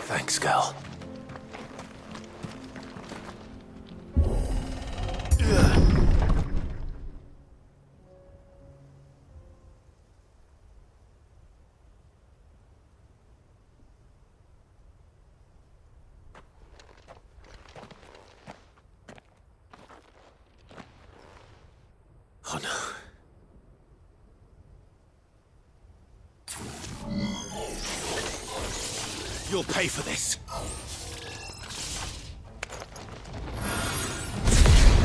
Thanks, girl. Oh no. You'll pay for this.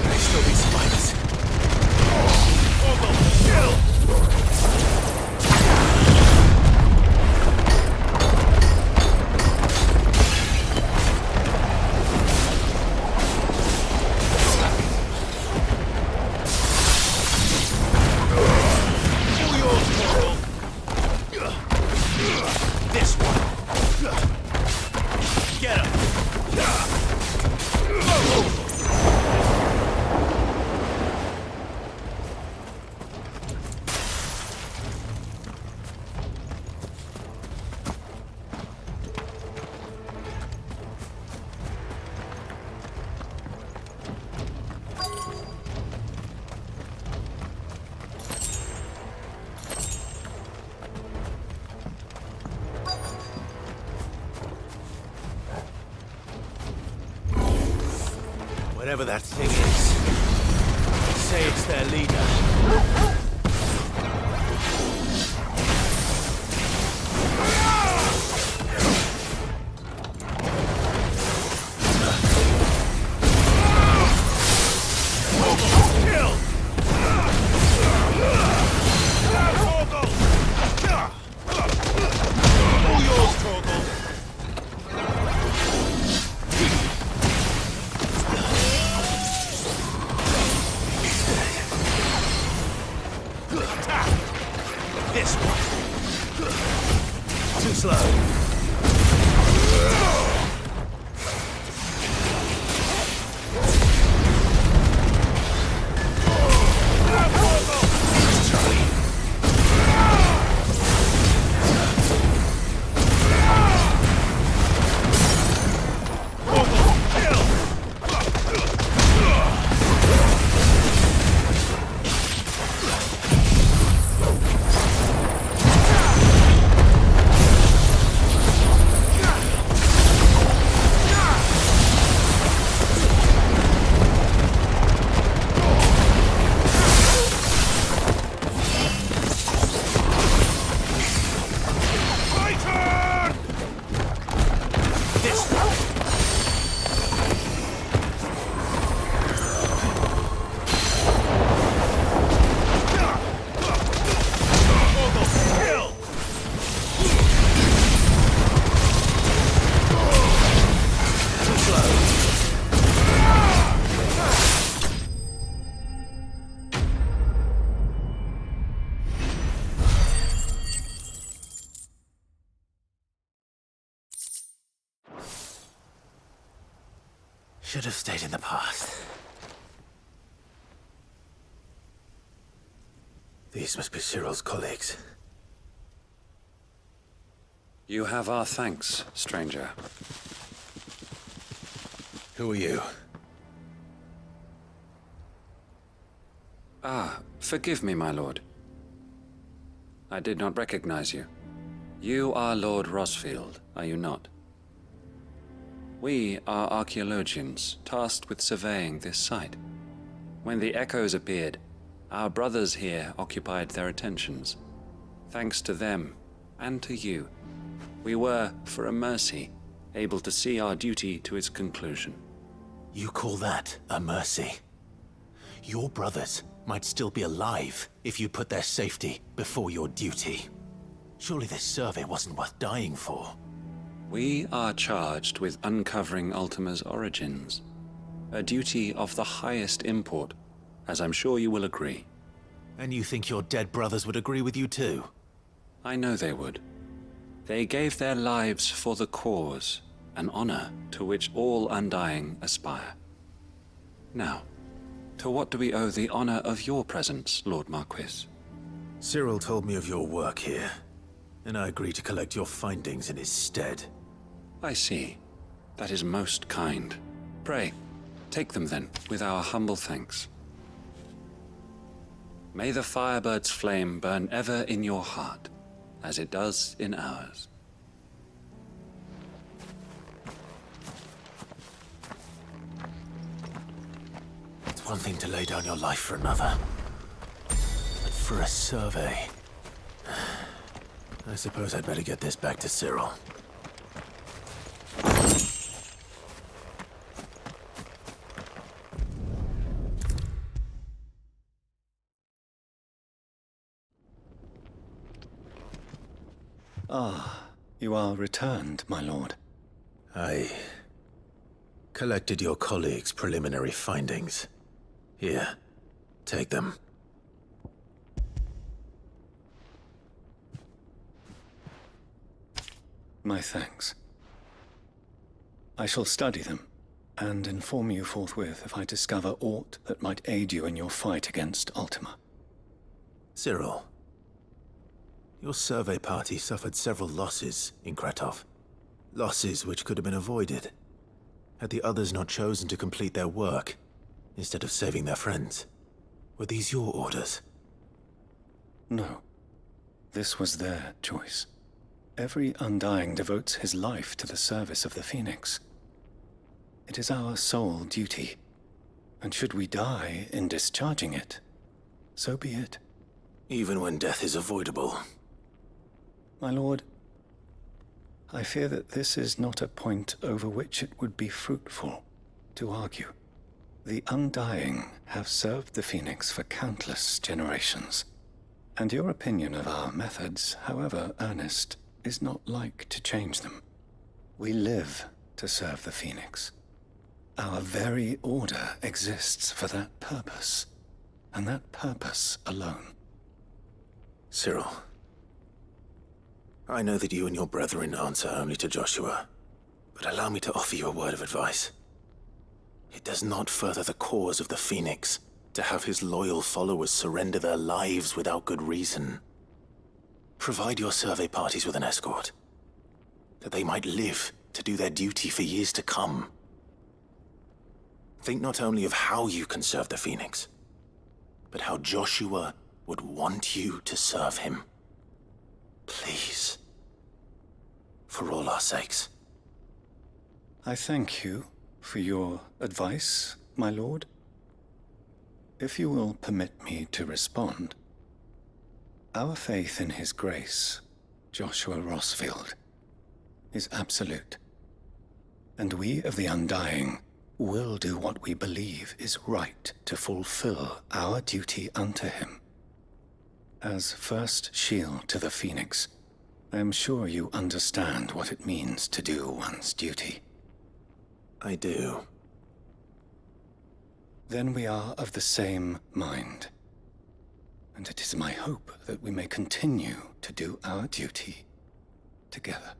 May still be spiders. Kill! This one. Get him. Whatever that thing is, say it's their leader. This one. Too slow. Should have stayed in the past. These must be Cyril's colleagues. You have our thanks, stranger. Who are you? Ah, forgive me, my lord. I did not recognize you. You are Lord Rosfield, are you not? We are archaeologians, tasked with surveying this site. When the echoes appeared, our brothers here occupied their attentions. Thanks to them, and to you, we were, for a mercy, able to see our duty to its conclusion. You call that a mercy? Your brothers might still be alive if you put their safety before your duty. Surely this survey wasn't worth dying for. We are charged with uncovering Ultima's origins, a duty of the highest import, as I'm sure you will agree. And you think your dead brothers would agree with you too? I know they would. They gave their lives for the cause, an honor to which all Undying aspire. Now, to what do we owe the honor of your presence, Lord Marquis? Cyril told me of your work here, and I agreed to collect your findings in his stead. I see. That is most kind. Pray, take them then, with our humble thanks. May the Firebird's flame burn ever in your heart, as it does in ours. It's one thing to lay down your life for another, but for a survey... I suppose I'd better get this back to Cyril. Ah, you are returned, my lord. I collected your colleagues' preliminary findings. Here, take them. My thanks. I shall study them, and inform you forthwith if I discover aught that might aid you in your fight against Ultima. Cyril, your survey party suffered several losses in Kratov. Losses which could have been avoided, had the others not chosen to complete their work, instead of saving their friends. Were these your orders? No. This was their choice. Every Undying devotes his life to the service of the Phoenix. It is our sole duty, and should we die in discharging it, so be it. Even when death is avoidable. My lord, I fear that this is not a point over which it would be fruitful to argue. The Undying have served the Phoenix for countless generations, and your opinion of our methods, however earnest, is not like to change them. We live to serve the Phoenix. Our very order exists for that purpose, and that purpose alone. Cyril, I know that you and your brethren answer only to Joshua, but allow me to offer you a word of advice. It does not further the cause of the Phoenix to have his loyal followers surrender their lives without good reason. Provide your survey parties with an escort, that they might live to do their duty for years to come. Think not only of how you can serve the Phoenix, but how Joshua would want you to serve him. Please. For all our sakes. I thank you for your advice, my lord. If you will permit me to respond, our faith in his grace, Joshua Rossfield, is absolute. And we of the Undying will do what we believe is right to fulfill our duty unto him. As first shield to the Phoenix, I am sure you understand what it means to do one's duty. I do. Then we are of the same mind. And it is my hope that we may continue to do our duty together.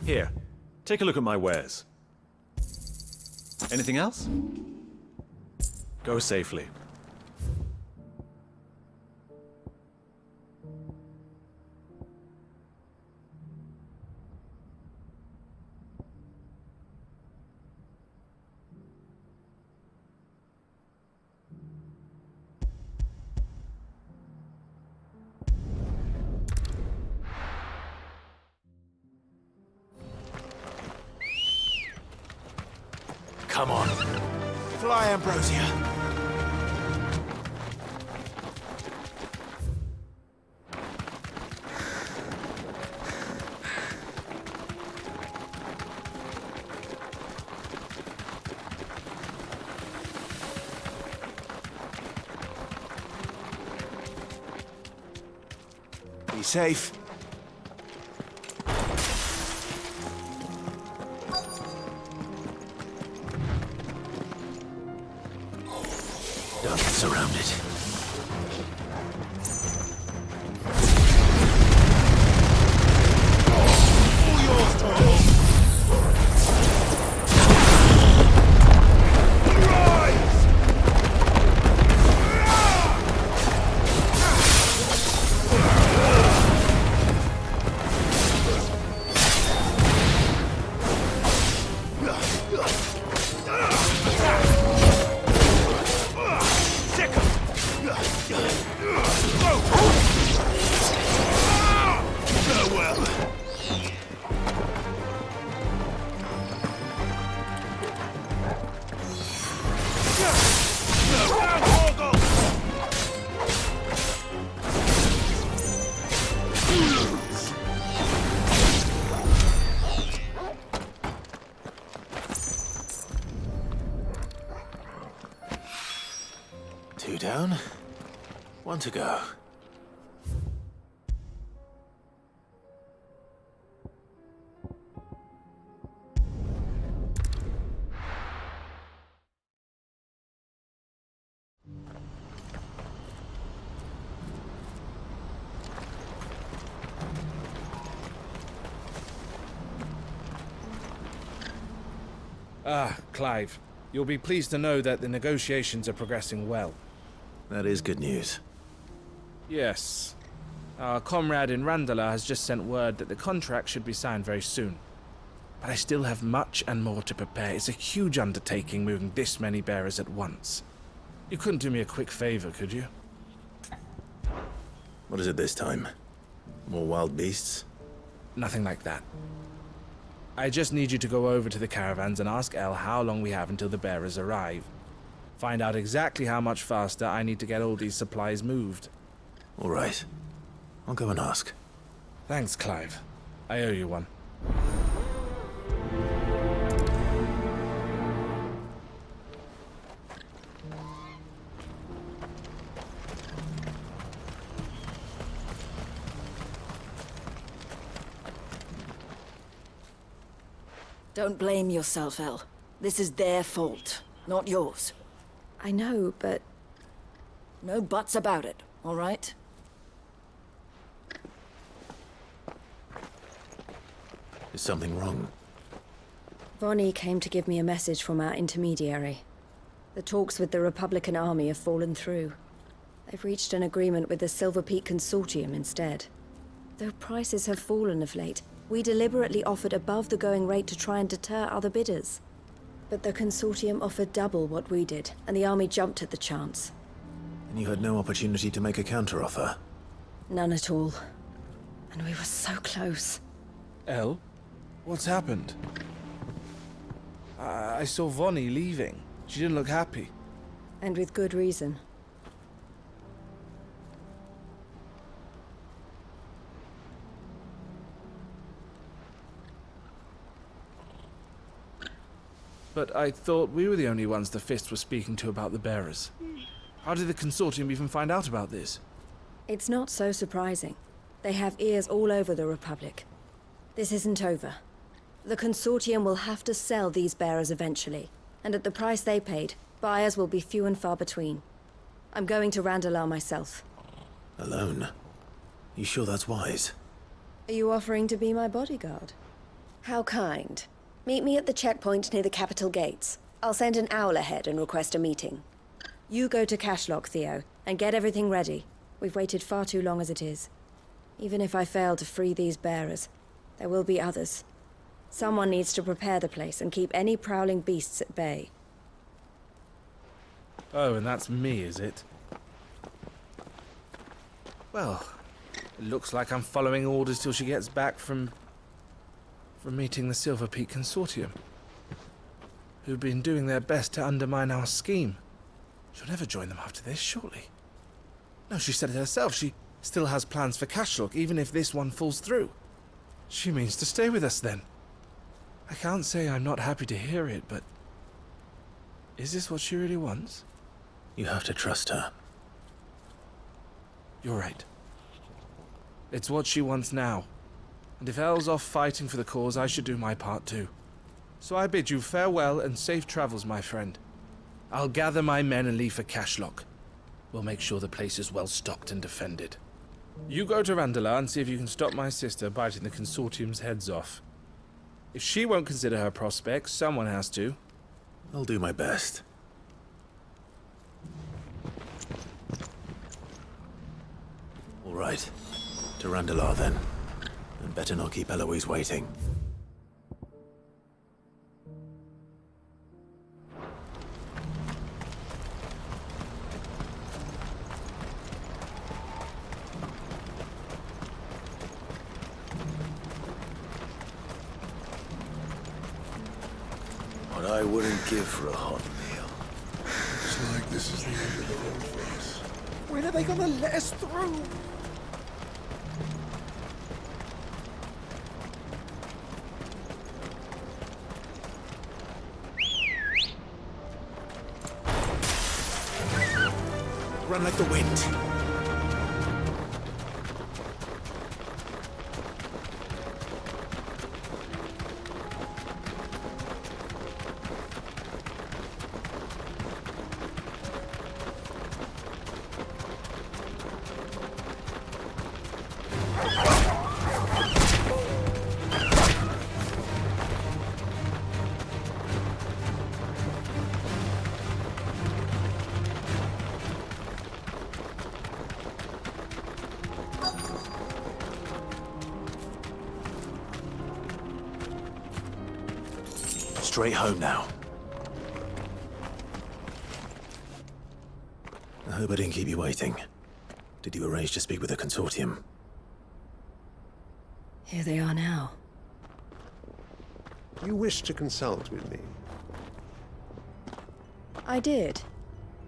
Here, take a look at my wares. Anything else? Go safely. Come on. Fly, Ambrosia. Be safe. surrounded. Two down, one to go. Ah, Clive. You'll be pleased to know that the negotiations are progressing well. That is good news. Yes. Our comrade in Randala has just sent word that the contract should be signed very soon. But I still have much and more to prepare. It's a huge undertaking moving this many bearers at once. You couldn't do me a quick favor, could you? What is it this time? More wild beasts? Nothing like that. I just need you to go over to the caravans and ask El how long we have until the bearers arrive. Find out exactly how much faster I need to get all these supplies moved. All right. I'll go and ask. Thanks, Clive. I owe you one. Don't blame yourself, El. This is their fault, not yours. I know, but No buts about it, all right? Is something wrong? Vonnie came to give me a message from our intermediary. The talks with the Republican army have fallen through. They've reached an agreement with the Silver Peak Consortium instead. Though prices have fallen of late, we deliberately offered above the going rate to try and deter other bidders. But the Consortium offered double what we did, and the army jumped at the chance. And you had no opportunity to make a counteroffer? None at all. And we were so close. El? What's happened? I saw Vonnie leaving. She didn't look happy. And with good reason. But I thought we were the only ones the Fist was speaking to about the bearers. How did the Consortium even find out about this? It's not so surprising. They have ears all over the Republic. This isn't over. The Consortium will have to sell these bearers eventually, and at the price they paid, buyers will be few and far between. I'm going to Randalar myself. Alone? You sure that's wise? Are you offering to be my bodyguard? How kind. Meet me at the checkpoint near the capital gates. I'll send an owl ahead and request a meeting. You go to Cashlock, Theo, and get everything ready. We've waited far too long as it is. Even if I fail to free these bearers, there will be others. Someone needs to prepare the place and keep any prowling beasts at bay. Oh, and that's me, is it? Well, it looks like I'm following orders till she gets back from meeting the Silver Peak Consortium, who've been doing their best to undermine our scheme. She'll never join them after this, surely. No, she said it herself. She still has plans for Cashlock, even if this one falls through. She means to stay with us, then. I can't say I'm not happy to hear it, but is this what she really wants? You have to trust her. You're right. It's what she wants now. And if El's off fighting for the cause, I should do my part too. So I bid you farewell and safe travels, my friend. I'll gather my men and leave for Cashlock. We'll make sure the place is well stocked and defended. You go to Randalar and see if you can stop my sister biting the Consortium's heads off. If she won't consider her prospects, someone has to. I'll do my best. All right. To Randalar, then. And better not keep Eloise waiting. What I wouldn't give for a hot meal. Looks like this is the end of the road for us. When are they gonna let us through? Run like the wind. Straight home now. I hope I didn't keep you waiting. Did you arrange to speak with the Consortium? Here they are now. You wish to consult with me? I did.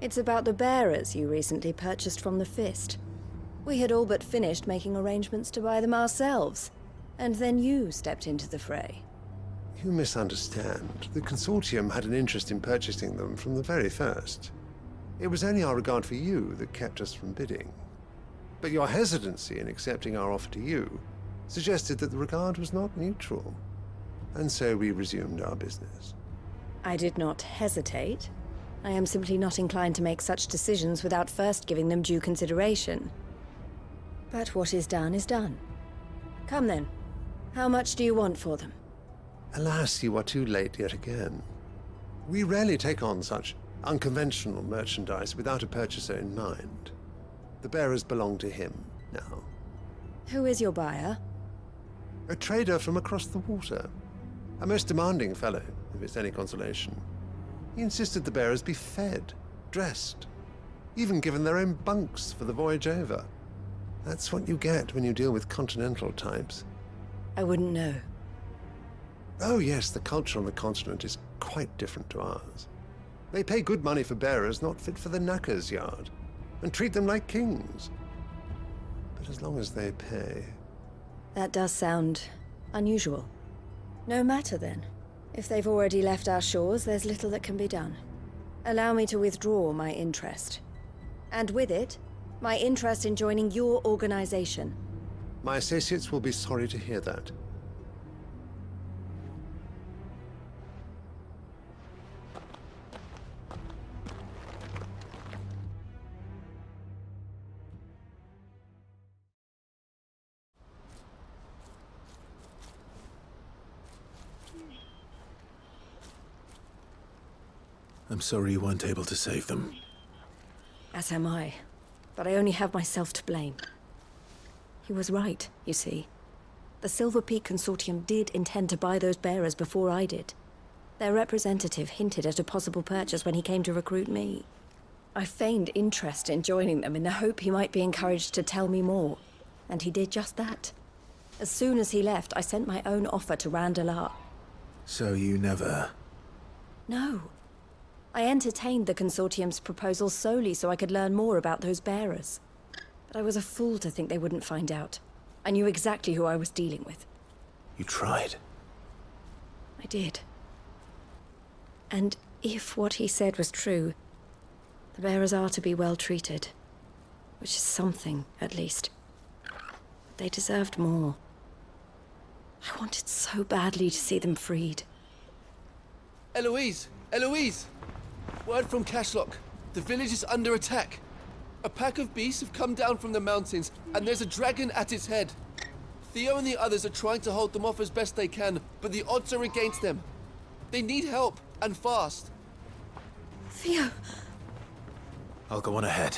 It's about the bearers you recently purchased from the Fist. We had all but finished making arrangements to buy them ourselves, and then you stepped into the fray. You misunderstand. The Consortium had an interest in purchasing them from the very first. It was only our regard for you that kept us from bidding. But your hesitancy in accepting our offer to you suggested that the regard was not mutual. And so we resumed our business. I did not hesitate. I am simply not inclined to make such decisions without first giving them due consideration. But what is done is done. Come then. How much do you want for them? Alas, you are too late yet again. We rarely take on such unconventional merchandise without a purchaser in mind. The bearers belong to him now. Who is your buyer? A trader from across the water. A most demanding fellow, if it's any consolation. He insisted the bearers be fed, dressed, even given their own bunks for the voyage over. That's what you get when you deal with continental types. I wouldn't know. Oh yes, the culture on the continent is quite different to ours. They pay good money for bearers not fit for the knacker's yard, and treat them like kings. But as long as they pay... That does sound unusual. No matter then. If they've already left our shores, there's little that can be done. Allow me to withdraw my interest. And with it, my interest in joining your organization. My associates will be sorry to hear that. I'm sorry you weren't able to save them. As am I. But I only have myself to blame. He was right, you see. The Silver Peak Consortium did intend to buy those bearers before I did. Their representative hinted at a possible purchase when he came to recruit me. I feigned interest in joining them in the hope he might be encouraged to tell me more. And he did just that. As soon as he left, I sent my own offer to Randalar. So you never... No. I entertained the Consortium's proposal solely so I could learn more about those bearers. But I was a fool to think they wouldn't find out. I knew exactly who I was dealing with. You tried. I did. And if what he said was true, the bearers are to be well treated. Which is something, at least. But they deserved more. I wanted so badly to see them freed. Eloise! Eloise! Word from Cashlock. The village is under attack. A pack of beasts have come down from the mountains, and there's a dragon at its head. Theo and the others are trying to hold them off as best they can, but the odds are against them. They need help, and fast. Theo. I'll go on ahead.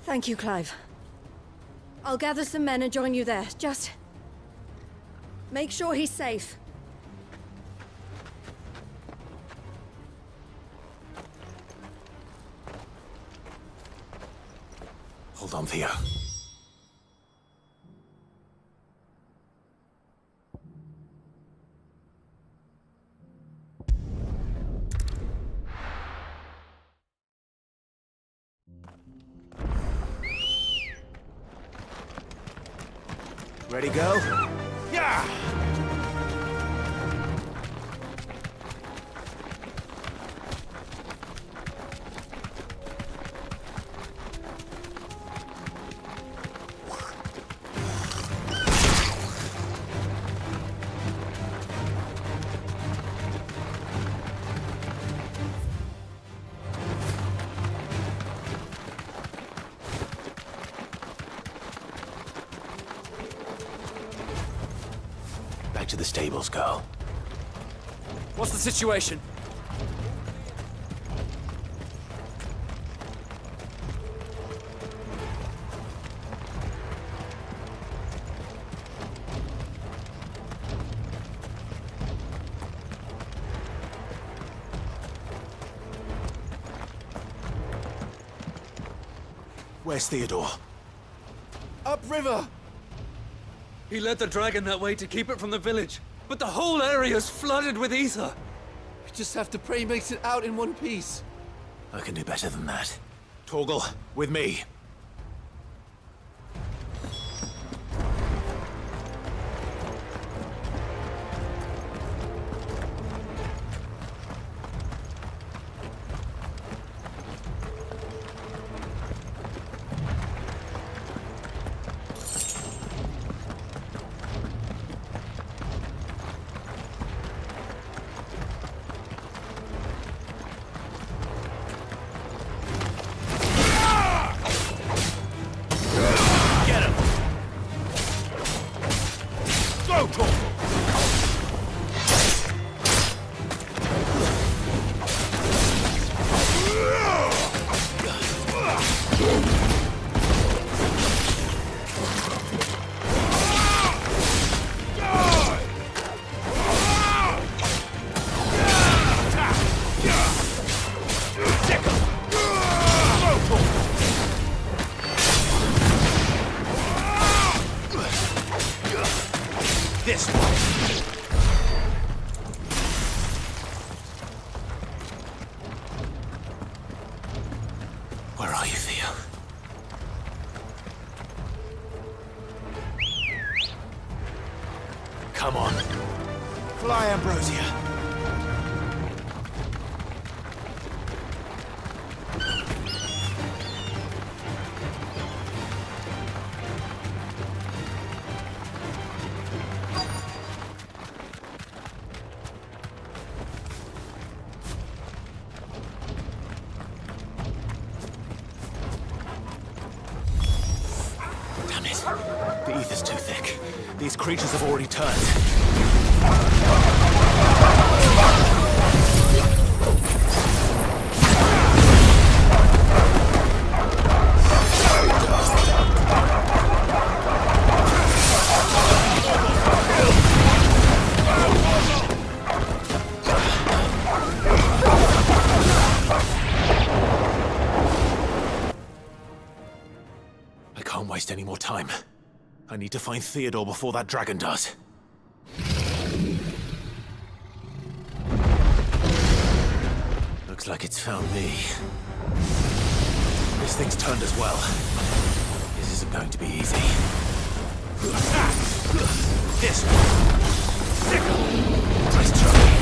Thank you, Clive. I'll gather some men and join you there. Just make sure he's safe. Hold on, Theo. Ready, go? Yeah! Back to the stables, girl. What's the situation? Where's Theodore? Upriver! He led the dragon that way to keep it from the village, but the whole area's flooded with ether. We just have to pray he makes it out in one piece. I can do better than that. Torgal, with me. This one. Where are you, Theo? Come on. Fly, Ambrosia. The ether's too thick. These creatures have already turned. I can't waste any more time. I need to find Theodore before that dragon does. Looks like it's found me. This thing's turned as well. This isn't going to be easy. This one. Nice try.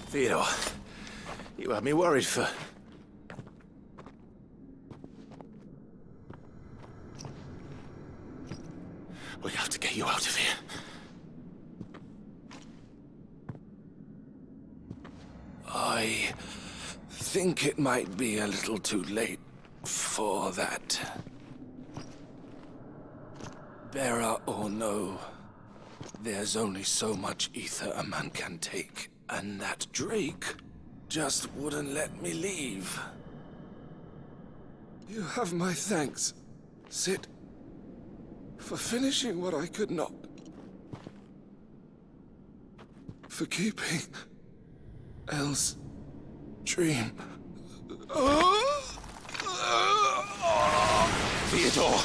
Theo, you had me worried for... We have to get you out of here. I think it might be a little too late for that. Bearer or no, there's only so much ether a man can take, and that Drake just wouldn't let me leave. You have my thanks, Sid, for finishing what I could not. For keeping Elle's dream. Theodore!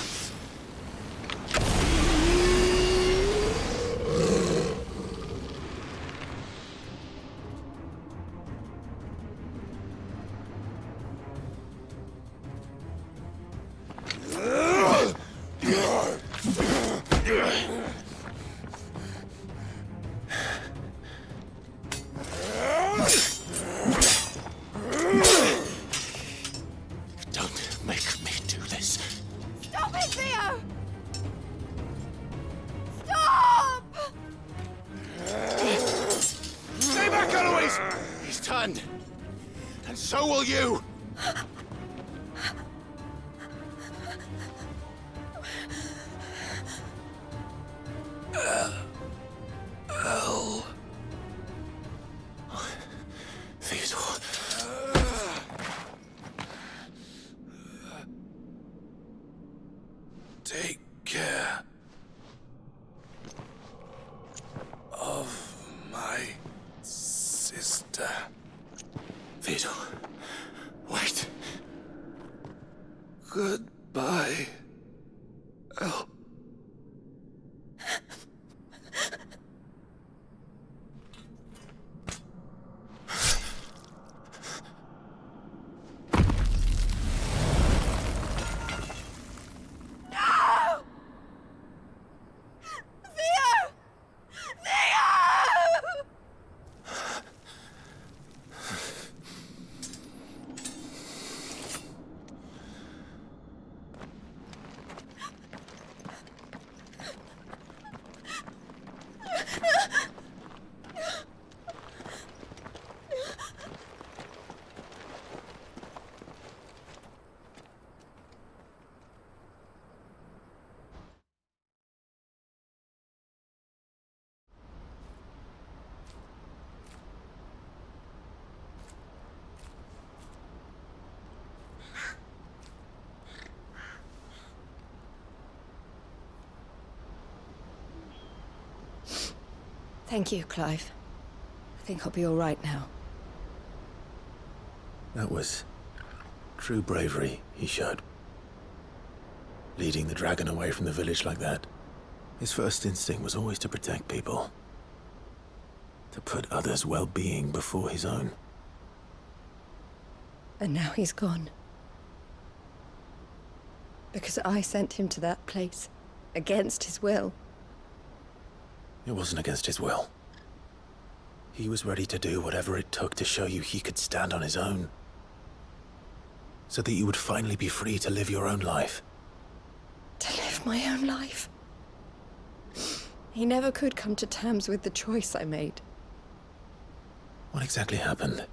Don't make me do this. Stop it, Theo! Stop! Stay back, Eloise! He's turned. And so will you! Elle. Theodore. Take care of my sister. Theodore, wait. Goodbye, Elle. Thank you, Clive. I think I'll be all right now. That was true bravery he showed. Leading the dragon away from the village like that. His first instinct was always to protect people. To put others' well-being before his own. And now he's gone. Because I sent him to that place, against his will. It wasn't against his will. He was ready to do whatever it took to show you he could stand on his own. So that you would finally be free to live your own life. To live my own life? He never could come to terms with the choice I made. What exactly happened?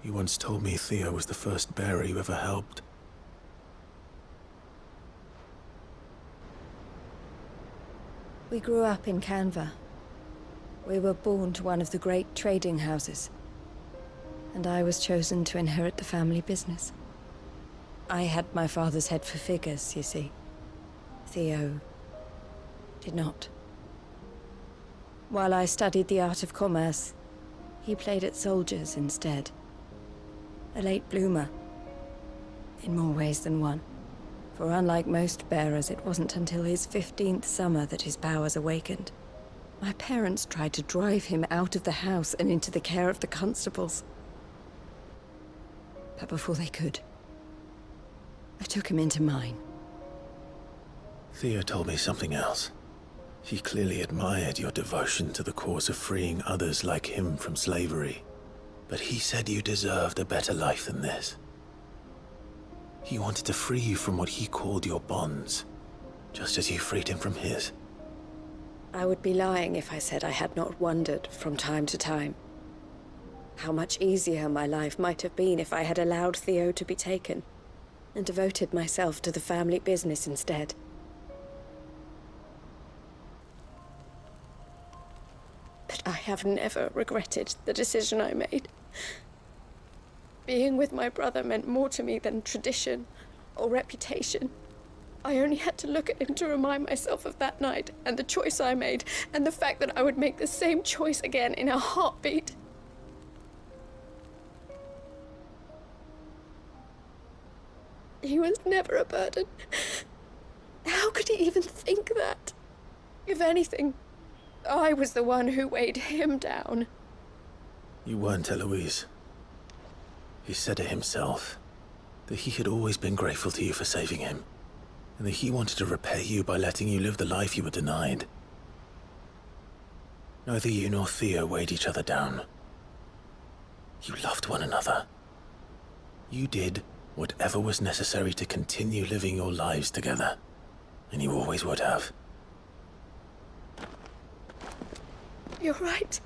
You once told me Theo was the first bearer you ever helped. We grew up in Canva. We were born to one of the great trading houses. And I was chosen to inherit the family business. I had my father's head for figures, you see. Theo did not. While I studied the art of commerce, he played at soldiers instead. A late bloomer, in more ways than one. For unlike most bearers, it wasn't until his 15th summer that his powers awakened. My parents tried to drive him out of the house and into the care of the constables. But before they could, I took him into mine. Theo told me something else. He clearly admired your devotion to the cause of freeing others like him from slavery. But he said you deserved a better life than this. He wanted to free you from what he called your bonds, just as you freed him from his. I would be lying if I said I had not wondered from time to time how much easier my life might have been if I had allowed Theo to be taken and devoted myself to the family business instead. But I have never regretted the decision I made. Being with my brother meant more to me than tradition or reputation. I only had to look at him to remind myself of that night and the choice I made and the fact that I would make the same choice again in a heartbeat. He was never a burden. How could he even think that? If anything, I was the one who weighed him down. You weren't, Eloise. He said it himself, that he had always been grateful to you for saving him, and that he wanted to repay you by letting you live the life you were denied. Neither you nor Theo weighed each other down. You loved one another. You did whatever was necessary to continue living your lives together, and you always would have. You're right.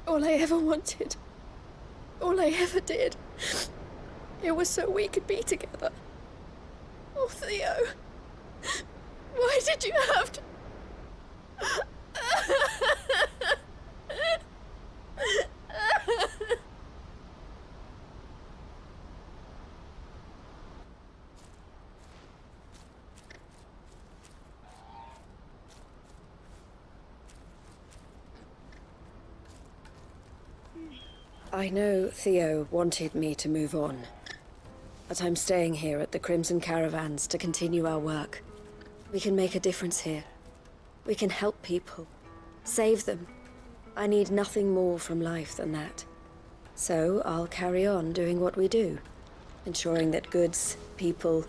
All I ever wanted, all I ever did, it was so we could be together. Oh, Theo, why did you have to... I know Theo wanted me to move on, but I'm staying here at the Crimson Caravans to continue our work. We can make a difference here. We can help people, save them. I need nothing more from life than that. So I'll carry on doing what we do, ensuring that goods, people,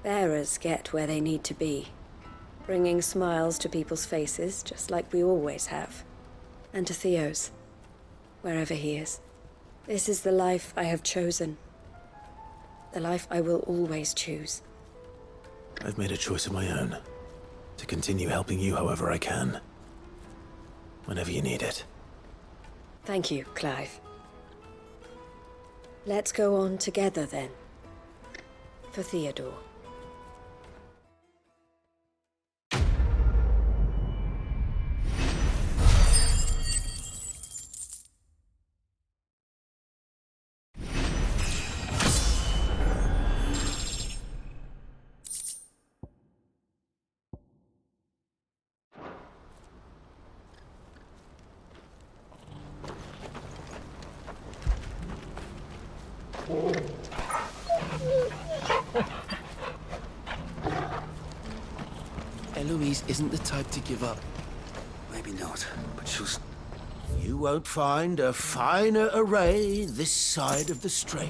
bearers get where they need to be, bringing smiles to people's faces just like we always have, and to Theo's. Wherever he is. This is the life I have chosen. The life I will always choose. I've made a choice of my own. To continue helping you however I can. Whenever you need it. Thank you, Clive. Let's go on together then. For Theodore. isn't the type to give up. Maybe not, but she'll... You won't find a finer array this side of the strait.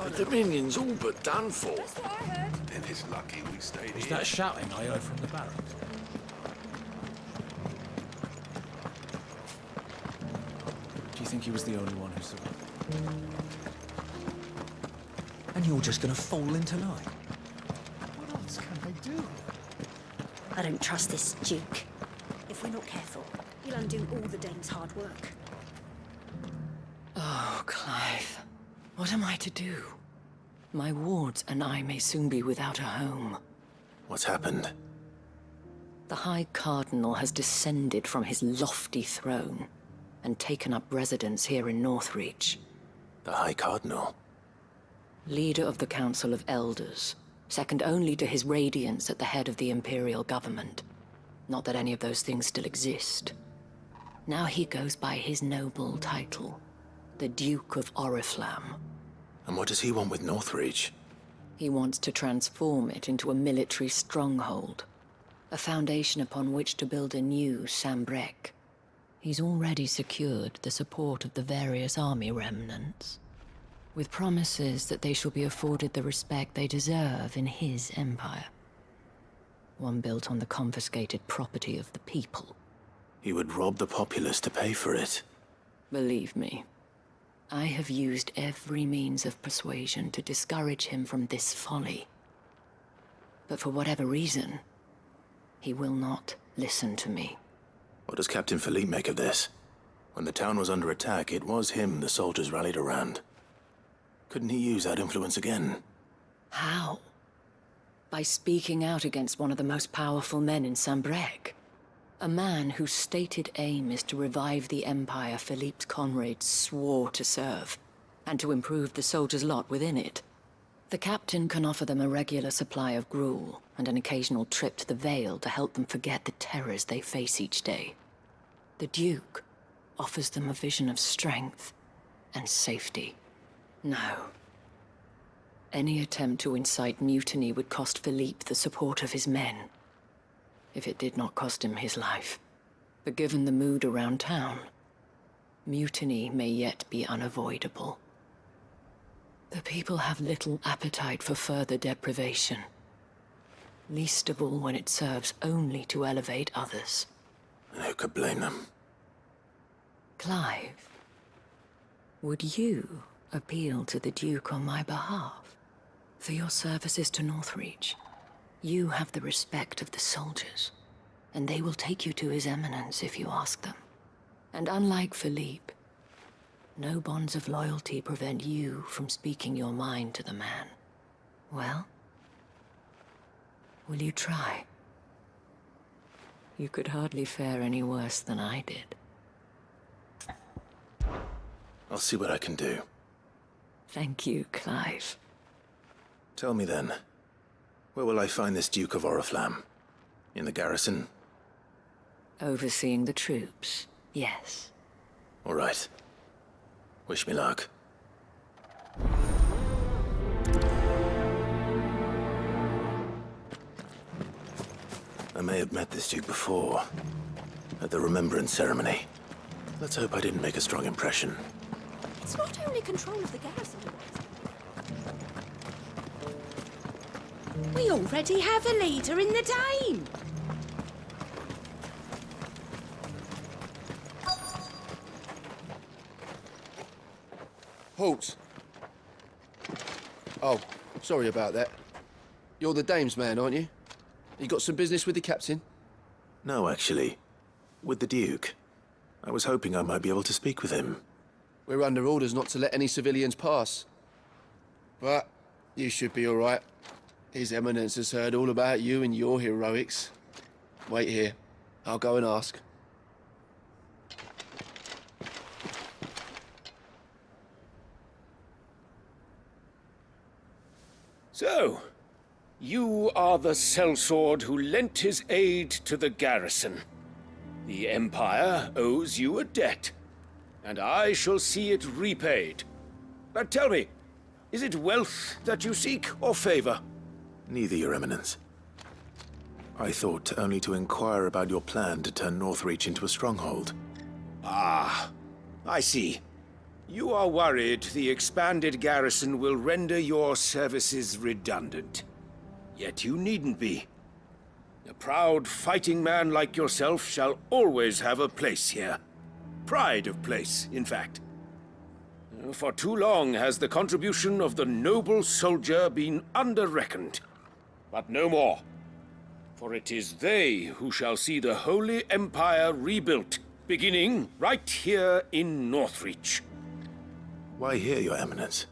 The Dominion's all but done for. That's what I heard. Then it's lucky we stayed Was here. that shouting I heard from the barracks? Do you think he was the only one who survived? And you're just gonna fall in tonight? What else can I do? I don't trust this Duke. If we're not careful, he'll undo all the Dane's hard work. Oh, Clive. What am I to do? My wards and I may soon be without a home. What's happened? The High Cardinal has descended from his lofty throne and taken up residence here in Northreach. The High Cardinal? Leader of the Council of Elders, second only to his Radiance at the head of the Imperial government. Not that any of those things still exist. Now he goes by his noble title, the Duke of Oriflamme. And what does he want with Northreach? He wants to transform it into a military stronghold, a foundation upon which to build a new Sambrek. He's already secured the support of the various army remnants, with promises that they shall be afforded the respect they deserve in his empire. One built on the confiscated property of the people. He would rob the populace to pay for it. Believe me, I have used every means of persuasion to discourage him from this folly. But for whatever reason, he will not listen to me. What does Captain Philippe make of this? When the town was under attack, it was him the soldiers rallied around. Couldn't he use that influence again? How? By speaking out against one of the most powerful men in Sambrek. A man whose stated aim is to revive the empire Philippe's comrades swore to serve, and to improve the soldiers' lot within it. The captain can offer them a regular supply of gruel, and an occasional trip to the Vale to help them forget the terrors they face each day. The Duke offers them a vision of strength and safety. No. Any attempt to incite mutiny would cost Philippe the support of his men. If it did not cost him his life. But given the mood around town, mutiny may yet be unavoidable. The people have little appetite for further deprivation. Least of all when it serves only to elevate others. And who could blame them? Clive, would you appeal to the Duke on my behalf? For your services to Northreach? You have the respect of the soldiers, and they will take you to His Eminence if you ask them. And unlike Philippe, no bonds of loyalty prevent you from speaking your mind to the man. Well, will you try? You could hardly fare any worse than I did. I'll see what I can do. Thank you, Clive. Tell me then, where will I find this Duke of Oriflamme? In the garrison? Overseeing the troops, yes. All right. Wish me luck. I may have met this Duke before, at the Remembrance Ceremony. Let's hope I didn't make a strong impression. It's not only control of the garrison. We already have a leader in the Dane. Halt! Oh, sorry about that. You're the dame's man, aren't you? You got some business with the captain? No, actually. With the Duke. I was hoping I might be able to speak with him. We're under orders not to let any civilians pass. But you should be all right. His Eminence has heard all about you and your heroics. Wait here. I'll go and ask. So, you are the sellsword who lent his aid to the garrison. The Empire owes you a debt, and I shall see it repaid. But tell me, is it wealth that you seek, or favor? Neither, Your Eminence. I thought only to inquire about your plan to turn Northreach into a stronghold. Ah, I see. You are worried the expanded garrison will render your services redundant. Yet you needn't be. A proud fighting man like yourself shall always have a place here. Pride of place, in fact. For too long has the contribution of the noble soldier been under-reckoned. But no more. For it is they who shall see the Holy Empire rebuilt, beginning right here in Northreach. Why here, Your Eminence?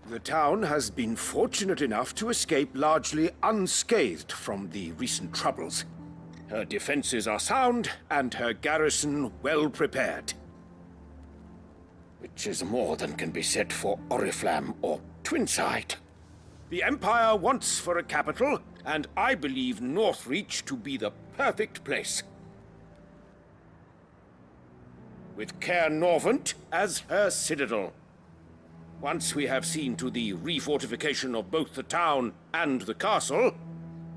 The town has been fortunate enough to escape largely unscathed from the recent troubles. Her defenses are sound, and her garrison well prepared. Which is more than can be said for Oriflamme or Twinside. The Empire wants for a capital, and I believe Northreach to be the perfect place. With Caer Norvent as her citadel. Once we have seen to the refortification of both the town and the castle,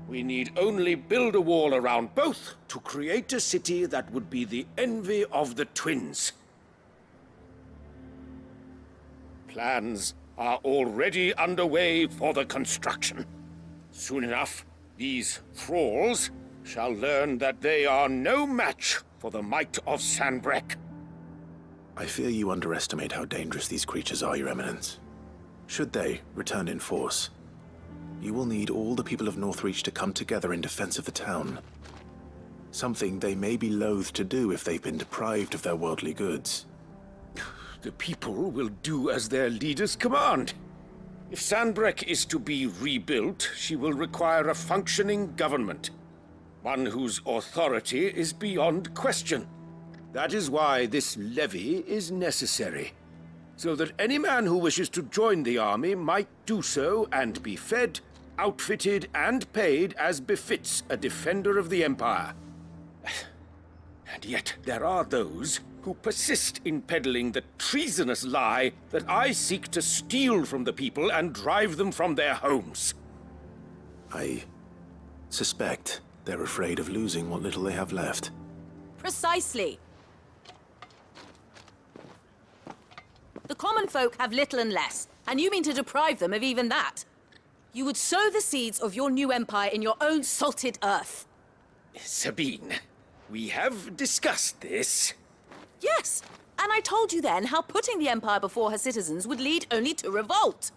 we need only build a wall around both to create a city that would be the envy of the twins. Plans are already underway for the construction. Soon enough, these thralls shall learn that they are no match for the might of Sanbreque. I fear you underestimate how dangerous these creatures are, Your Eminence. Should they return in force, you will need all the people of Northreach to come together in defense of the town. Something they may be loath to do if they've been deprived of their worldly goods. The people will do as their leaders command. If Sanbreque is to be rebuilt, she will require a functioning government. One whose authority is beyond question. That is why this levy is necessary. So that any man who wishes to join the army might do so and be fed, outfitted, and paid as befits a defender of the Empire. And yet there are those who persist in peddling the treasonous lie that I seek to steal from the people and drive them from their homes. I suspect they're afraid of losing what little they have left. Precisely. The common folk have little and less, and you mean to deprive them of even that. You would sow the seeds of your new empire in your own salted earth. Sabine, we have discussed this. Yes, and I told you then how putting the empire before her citizens would lead only to revolt.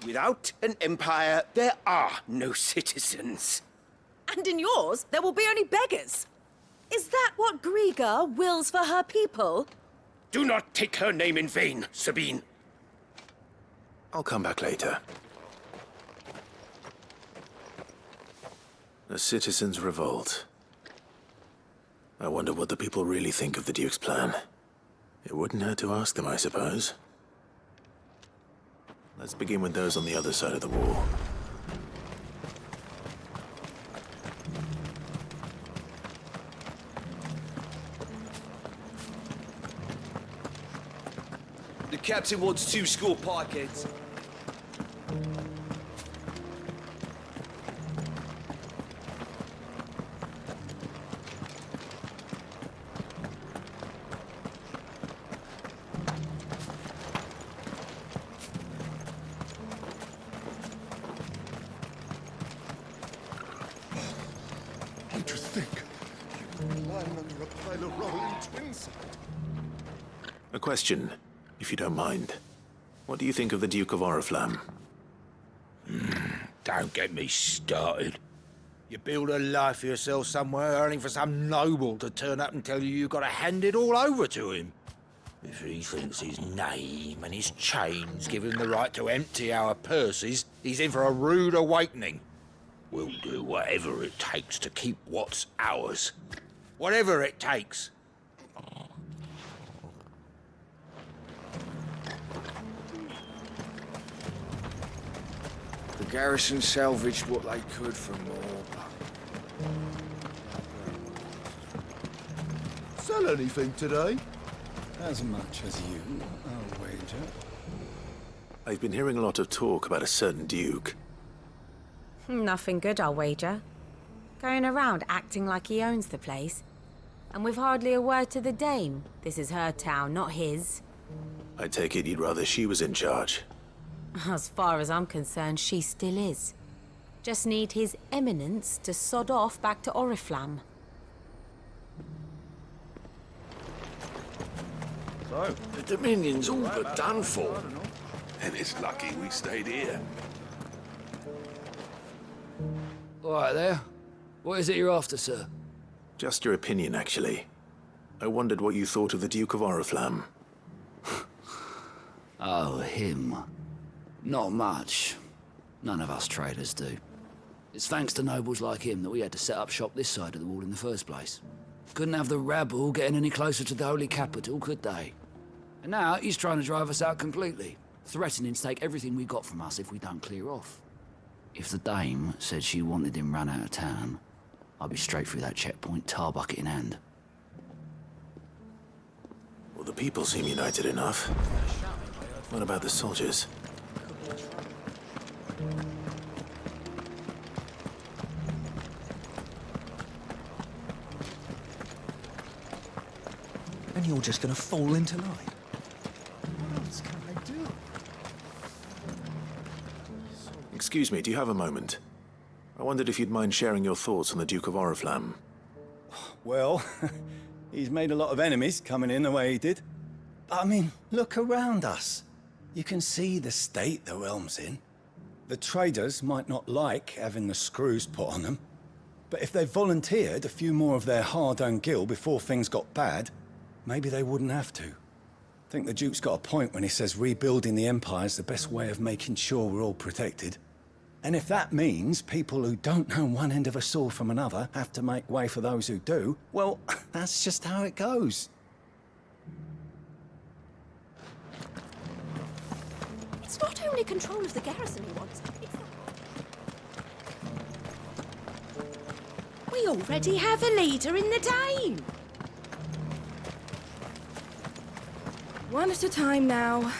Without an empire, there are no citizens. And in yours, there will be only beggars. Is that what Griga wills for her people? Do not take her name in vain, Sabine. I'll come back later. A citizens' revolt. I wonder what the people really think of the Duke's plan. It wouldn't hurt to ask them, I suppose. Let's begin with those on the other side of the wall. The captain wants 2 score pikeheads. Don't you think you were lying under a pile of rubble in Twinside? A question, if you don't mind. What do you think of the Duke of Oriflamme? Don't get me started. You build a life for yourself somewhere, earning for some noble to turn up and tell you you've got to hand it all over to him. If he thinks his name and his chains give him the right to empty our purses, he's in for a rude awakening. We'll do whatever it takes to keep what's ours. Whatever it takes. The garrison salvaged what they could from more. Sell anything today? As much as you, I'll wager. I've been hearing a lot of talk about a certain duke. Nothing good, I'll wager. Going around acting like he owns the place. And with hardly a word to the dame. This is her town, not his. I take it you'd rather she was in charge. As far as I'm concerned, she still is. Just need his eminence to sod off back to Oriflamme. So, the Dominion's all but done for. And it's lucky we stayed here. All right there. What is it you're after, sir? Just your opinion, actually. I wondered what you thought of the Duke of Oriflamme. Oh, him. Not much. None of us traders do. It's thanks to nobles like him that we had to set up shop this side of the wall in the first place. Couldn't have the rabble getting any closer to the holy capital, could they? And now he's trying to drive us out completely, threatening to take everything we got from us if we don't clear off. If the dame said she wanted him run out of town, I'd be straight through that checkpoint, tar bucket in hand. Well, the people seem united enough. What about the soldiers? And you're just gonna fall into line. What else can I do? Excuse me, do you have a moment? I wondered if you'd mind sharing your thoughts on the Duke of Oriflamme. Well, he's made a lot of enemies coming in the way he did. I mean, look around us. You can see the state the realm's in. The traders might not like having the screws put on them, but if they volunteered a few more of their hard-earned gil before things got bad, maybe they wouldn't have to. I think the Duke's got a point when he says rebuilding the Empire's the best way of making sure we're all protected. And if that means people who don't know one end of a sword from another have to make way for those who do, well, that's just how it goes. It's not only control of the garrison he wants. We already have a leader in the Dane. One at a time now.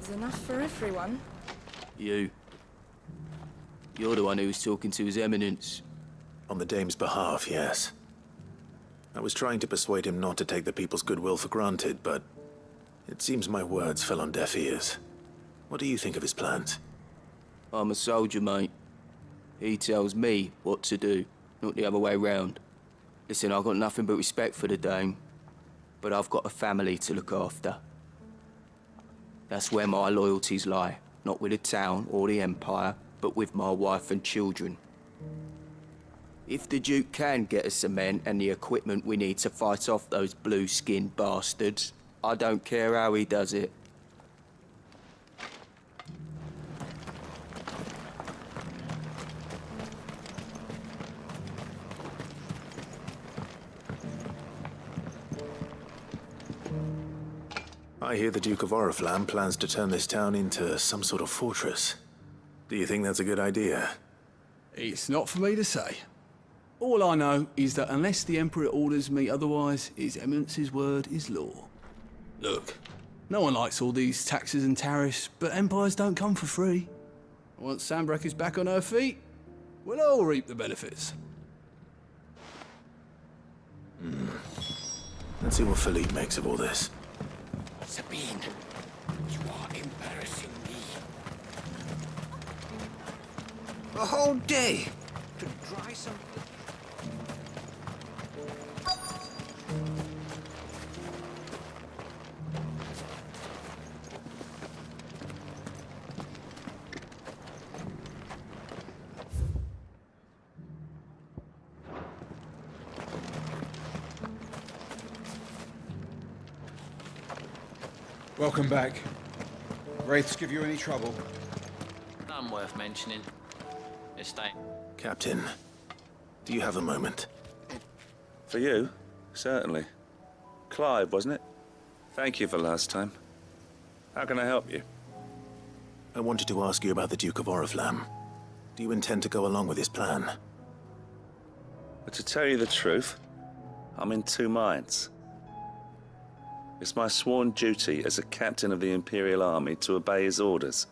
There's enough for everyone. You're the one who was talking to His Eminence. On the Dame's behalf, yes. I was trying to persuade him not to take the people's goodwill for granted, but it seems my words fell on deaf ears. What do you think of his plans? I'm a soldier, mate. He tells me what to do, not the other way round. Listen, I've got nothing but respect for the Dane, but I've got a family to look after. That's where my loyalties lie, not with the town or the Empire, but with my wife and children. If the Duke can get us the men and the equipment we need to fight off those blue-skinned bastards, I don't care how he does it. I hear the Duke of Oriflamme plans to turn this town into some sort of fortress. Do you think that's a good idea? It's not for me to say. All I know is that unless the Emperor orders me otherwise, His Eminence's word is law. Look, no one likes all these taxes and tariffs, but empires don't come for free. Once Sanbreque is back on her feet, we'll all reap the benefits. Let's see what Philippe makes of all this. Sabine, you are embarrassing me. A whole day to dry some... Welcome back. Wraiths give you any trouble? None worth mentioning. They're staying. Captain, do you have a moment? For you? Certainly. Clive, wasn't it? Thank you for last time. How can I help you? I wanted to ask you about the Duke of Oriflamme. Do you intend to go along with his plan? But to tell you the truth, I'm in two minds. It's my sworn duty as a captain of the Imperial Army to obey his orders.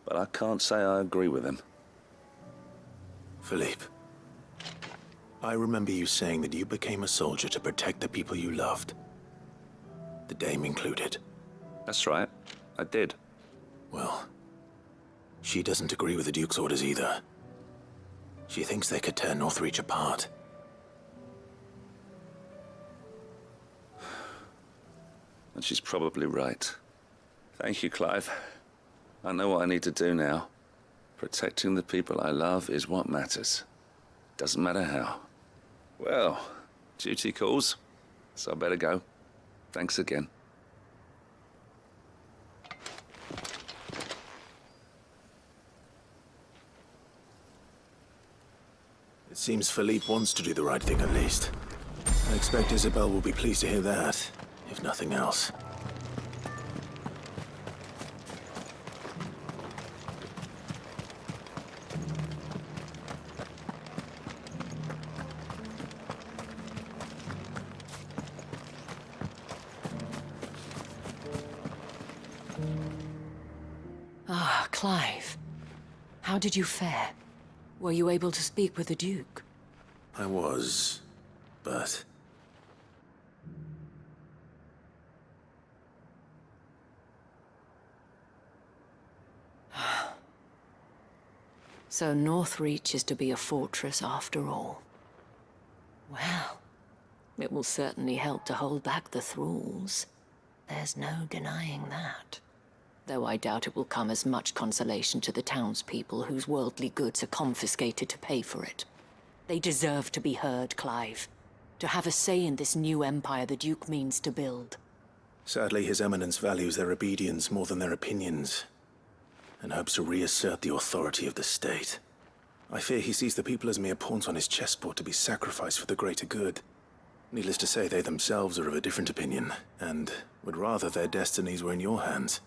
But I can't say I agree with him. Philippe, I remember you saying that you became a soldier to protect the people you loved. The Dame included. That's right, I did. Well, she doesn't agree with the Duke's orders either. She thinks they could tear Northreach apart. And she's probably right. Thank you, Clive. I know what I need to do now. Protecting the people I love is what matters. Doesn't matter how. Well, duty calls, so I better go. Thanks again. It seems Philippe wants to do the right thing at least. I expect Isabel will be pleased to hear that, if nothing else. Ah, Clive. How did you fare? Were you able to speak with the Duke? I was, but... So Northreach is to be a fortress after all. Well, it will certainly help to hold back the thralls. There's no denying that. Though I doubt it will come as much consolation to the townspeople whose worldly goods are confiscated to pay for it. They deserve to be heard, Clive. To have a say in this new empire the Duke means to build. Sadly, His Eminence values their obedience more than their opinions, and hopes to reassert the authority of the state. I fear he sees the people as mere pawns on his chessboard to be sacrificed for the greater good. Needless to say, they themselves are of a different opinion, and would rather their destinies were in your hands.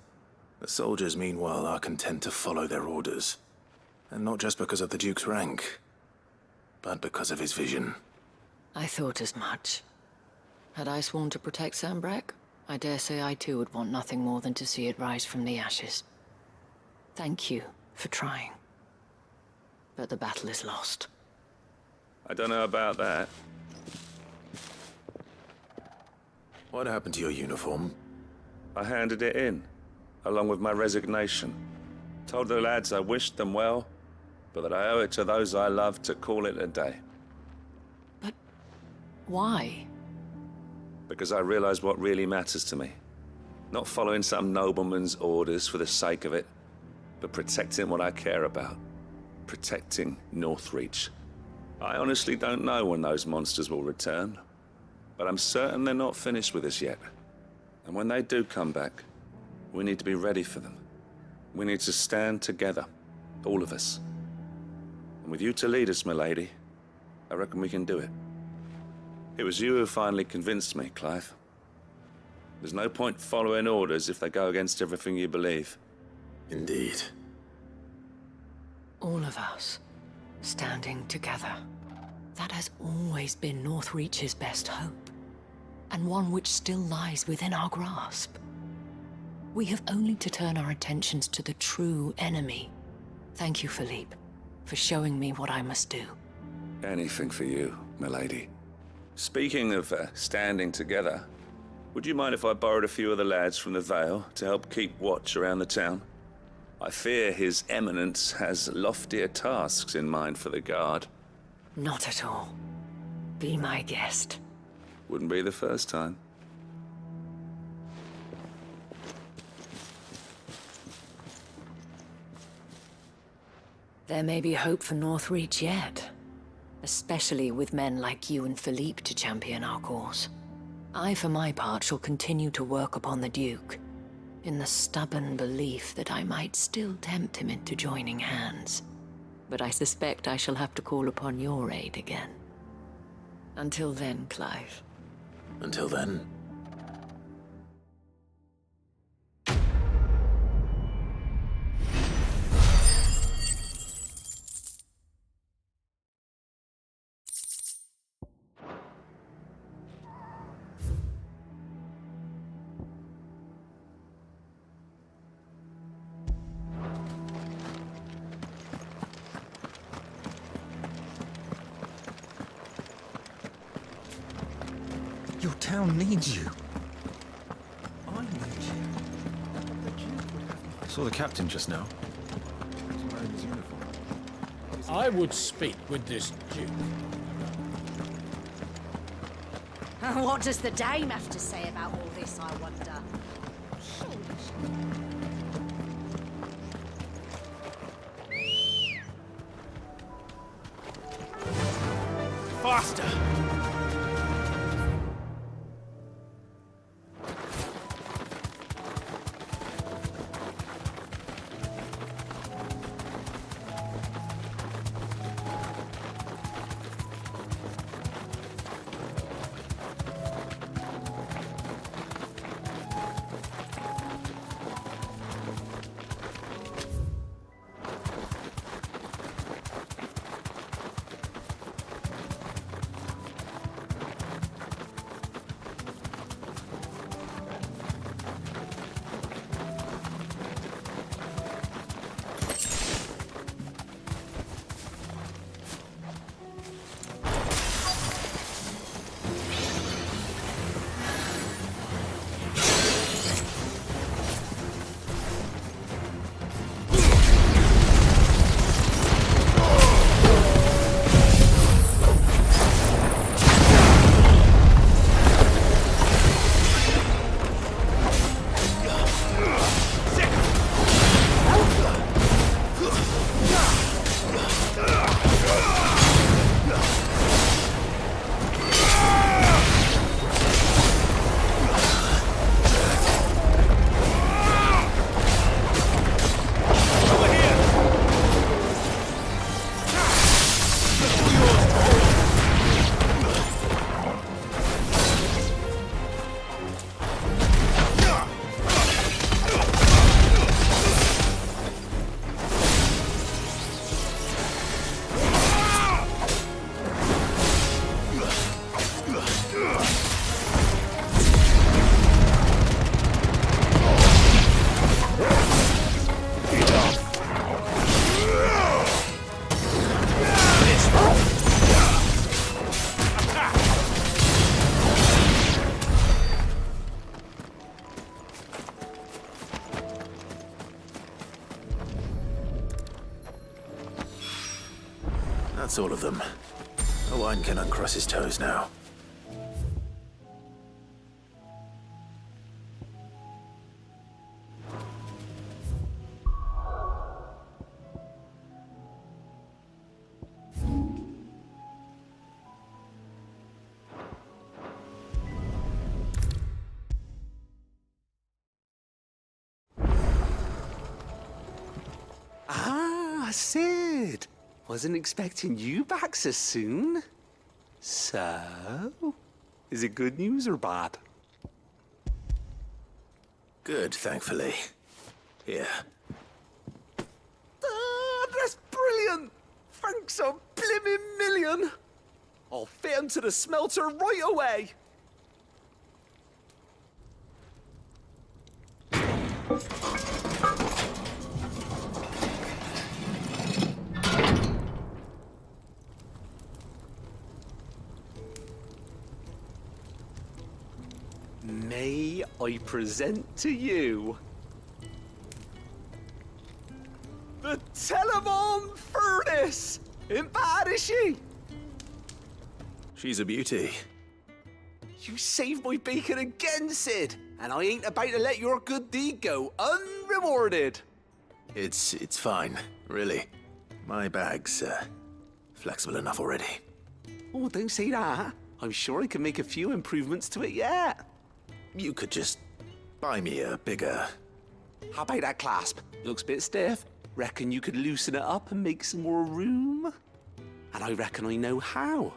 The soldiers, meanwhile, are content to follow their orders. And not just because of the Duke's rank, but because of his vision. I thought as much. Had I sworn to protect Sanbreque, I dare say I too would want nothing more than to see it rise from the ashes. Thank you for trying. But the battle is lost. I don't know about that. What happened to your uniform? I handed it in, along with my resignation. Told the lads I wished them well, but that I owe it to those I love to call it a day. But why? Because I realized what really matters to me. Not following some nobleman's orders for the sake of it, but protecting what I care about. Protecting Northreach. I honestly don't know when those monsters will return, but I'm certain they're not finished with us yet. And when they do come back, we need to be ready for them. We need to stand together, all of us. And with you to lead us, milady, I reckon we can do it. It was you who finally convinced me, Clive. There's no point following orders if they go against everything you believe. Indeed. All of us, standing together. That has always been Northreach's best hope, and one which still lies within our grasp. We have only to turn our attentions to the true enemy. Thank you, Philippe, for showing me what I must do. Anything for you, milady. Speaking of standing together, would you mind if I borrowed a few of the lads from the Vale to help keep watch around the town? I fear His Eminence has loftier tasks in mind for the guard. Not at all. Be my guest. Wouldn't be the first time. There may be hope for Northreach yet. Especially with men like you and Philippe to champion our cause. I, for my part, shall continue to work upon the Duke, in the stubborn belief that I might still tempt him into joining hands. But I suspect I shall have to call upon your aid again. Until then, Clive. Until then. Your town needs you. I need you. I saw the captain just now. I would speak with this Duke. What does the dame have to say about all this, I wonder? Faster! That's all of them. Owain can uncross his toes now. Ah, Sid! Wasn't expecting you back so soon. So, is it good news or bad? Good, thankfully. Here. Ah, that's brilliant! Thanks a blimmin' million! I'll fit 'em to the smelter right away! May I present to you the Telemon Furnace? Ain't bad, is she? She's a beauty. You saved my bacon again, Sid, and I ain't about to let your good deed go unrewarded. It's fine, really. My bag's flexible enough already. Oh, don't say that. I'm sure I can make a few improvements to it yet. You could just buy me a bigger... How about that clasp? Looks a bit stiff. Reckon you could loosen it up and make some more room? And I reckon I know how.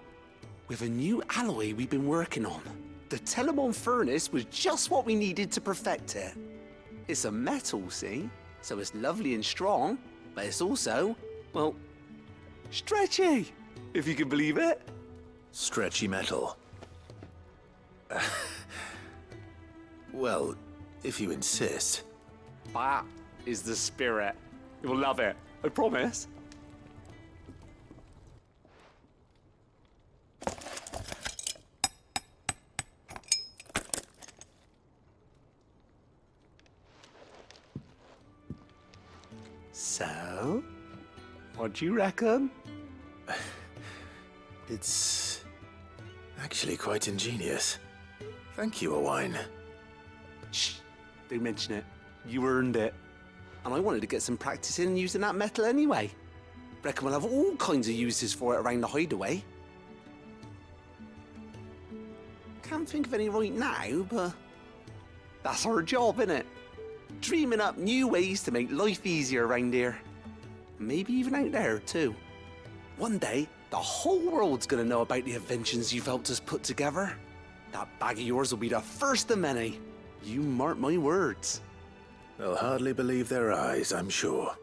With a new alloy we've been working on. The Telemon furnace was just what we needed to perfect it. It's a metal, see? So it's lovely and strong, but it's also, well, stretchy, if you can believe it. Stretchy metal. Well, if you insist. That is the spirit. You'll love it, I promise. So, what do you reckon? It's actually quite ingenious. Thank you, Owain. Shh, don't mention it. You earned it. And I wanted to get some practice in using that metal anyway. Reckon we'll have all kinds of uses for it around the hideaway. Can't think of any right now, but that's our job, innit? Dreaming up new ways to make life easier around here. Maybe even out there, too. One day, the whole world's gonna know about the inventions you've helped us put together. That bag of yours will be the first of many. You mark my words. They'll hardly believe their eyes, I'm sure.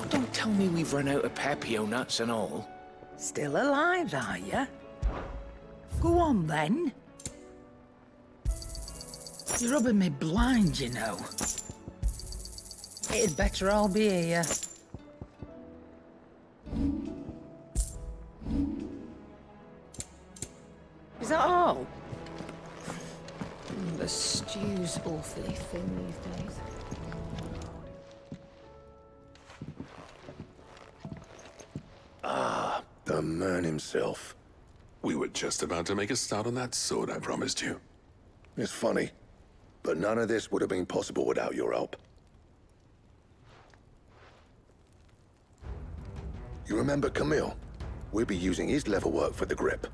Don't tell me we've run out of papio nuts and all. Still alive, are you? Go on, then. You're rubbing me blind, you know. It'd better all be here. Is that all? The stew's awfully thin these days. Ah, the man himself. We were just about to make a start on that sword I promised you. It's funny, but none of this would have been possible without your help. You remember Camille? We'll be using his leatherwork for the grip.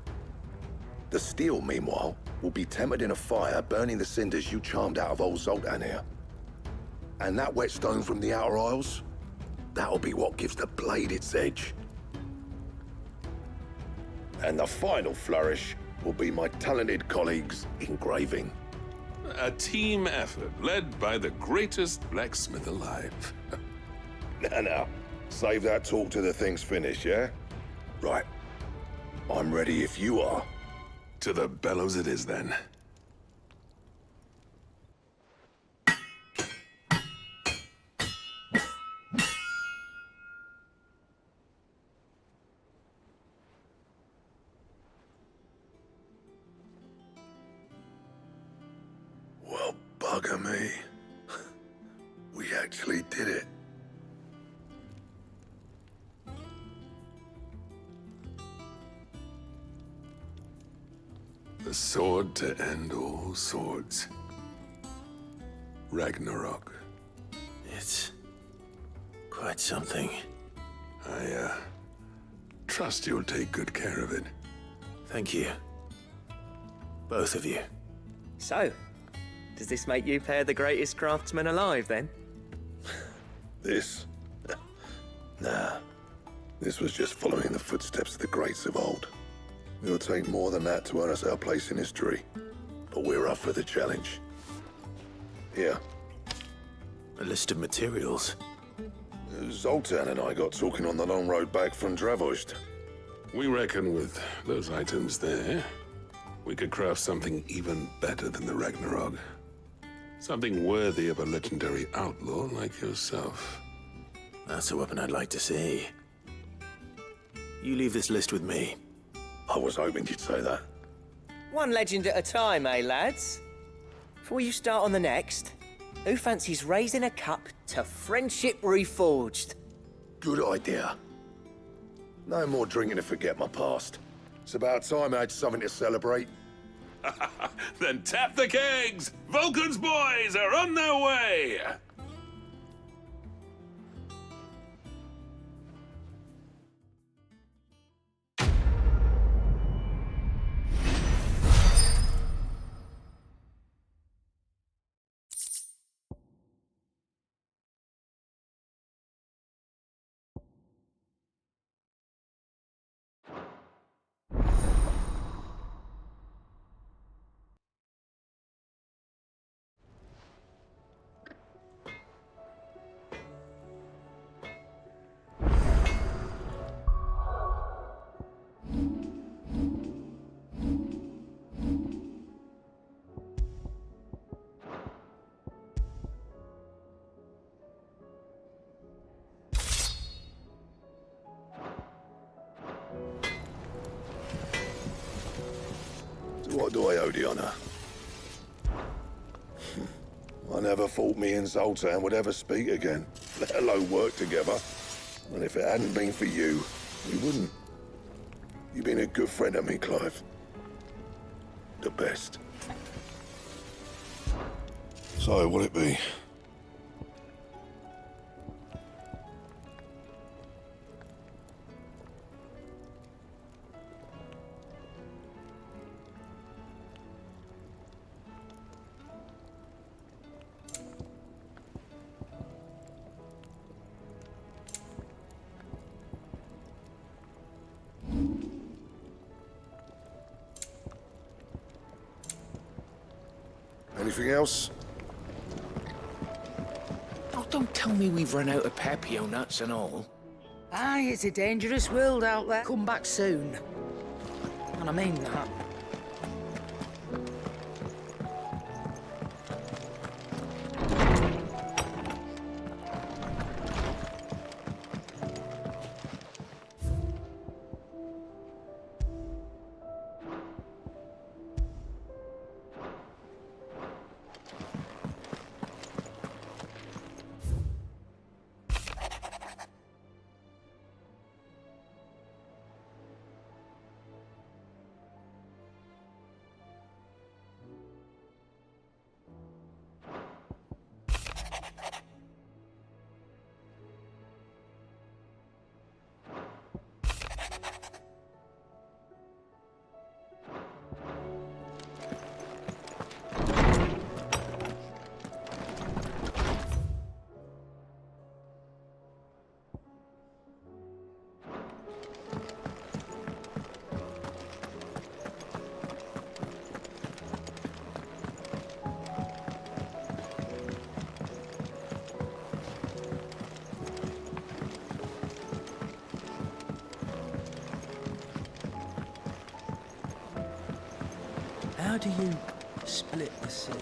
The steel, meanwhile, will be tempered in a fire, burning the cinders you charmed out of old Zoltan here. And that whetstone from the Outer Isles, that'll be what gives the blade its edge. And the final flourish will be my talented colleagues' engraving. A team effort led by the greatest blacksmith alive. Now, save that talk till the thing's finished, yeah? Right. I'm ready if you are. To the bellows it is, then. Well, bugger me. We actually did it. The sword to end all swords. Ragnarok. It's quite something. I trust you'll take good care of it. Thank you. Both of you. So, does this make you pair the greatest craftsman alive, then? This? Nah. This was just following the footsteps of the greats of old. It'll take more than that to earn us our place in history. But we're up for the challenge. Here. A list of materials. Zoltan and I got talking on the long road back from Dravost. We reckon with those items there, we could craft something even better than the Ragnarok. Something worthy of a legendary outlaw like yourself. That's a weapon I'd like to see. You leave this list with me. I was hoping you'd say that. One legend at a time, eh, lads? Before you start on the next, who fancies raising a cup to friendship reforged? Good idea. No more drinking to forget my past. It's about time I had something to celebrate. Then tap the kegs! Vulcan's boys are on their way! What do I owe the honor? I never thought me and Zoltan would ever speak again, let alone work together. And if it hadn't been for you, we wouldn't. You've been a good friend of me, Clive. The best. So, what'll it be? Anything else? Oh, don't tell me we've run out of Papio nuts and all. Aye, it's a dangerous world out there. Come back soon. And I mean that. How do you split the sea?